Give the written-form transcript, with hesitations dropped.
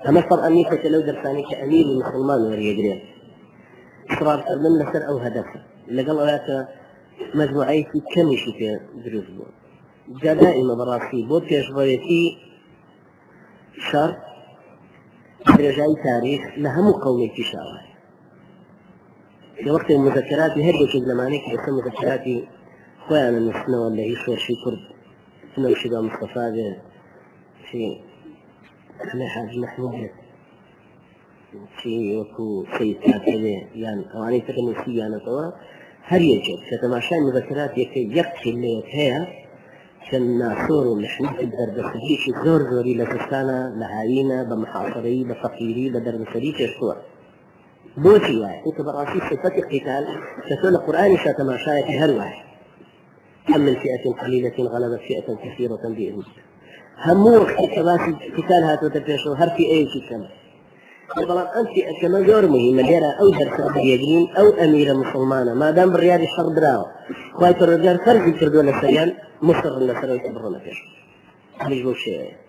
أما طبعا نيفة لو درساني كأمير المسلمان وريقرين إصرار كردن لسر أو هدف لقل أولاك مجموعي في كمشي في دروس بو جا دائما براسي بو بيشبويتي شر رجاي تاريخ لهم قومي في شاوه في وقت المذكرات هرجة زمانك بس مذكراتي خوان النسنة ولا يصير شي كرد سنو شي مصطفى في احنا حاج محمود في وكو سيد كاتبه يعني اواني تكنسي انا طوا هل يجب كتماشى المذكرات يكفي اللي هي كان ناصور ونحن الدرب الخليجي زور زوري لسستانا لهاينا بمحاصري بفقيري بدرب الخليجي الصور بوتي واحد انت براسي صفة القتال تقول القرآن كتماشى في هر واحد كم من فئة قليلة غلبت فئة كثيرة بإذن همو وقت قتال هاتو تفيشو هر في اي شيء كما طبعا انت كما زور مهم ليرا او درس يجرين او اميرة مسلمانة ما دام بالرياض الشر براو خواهي الرجال فرق يكردون السريان مصر لسروا يكبرون فيه هذا شيء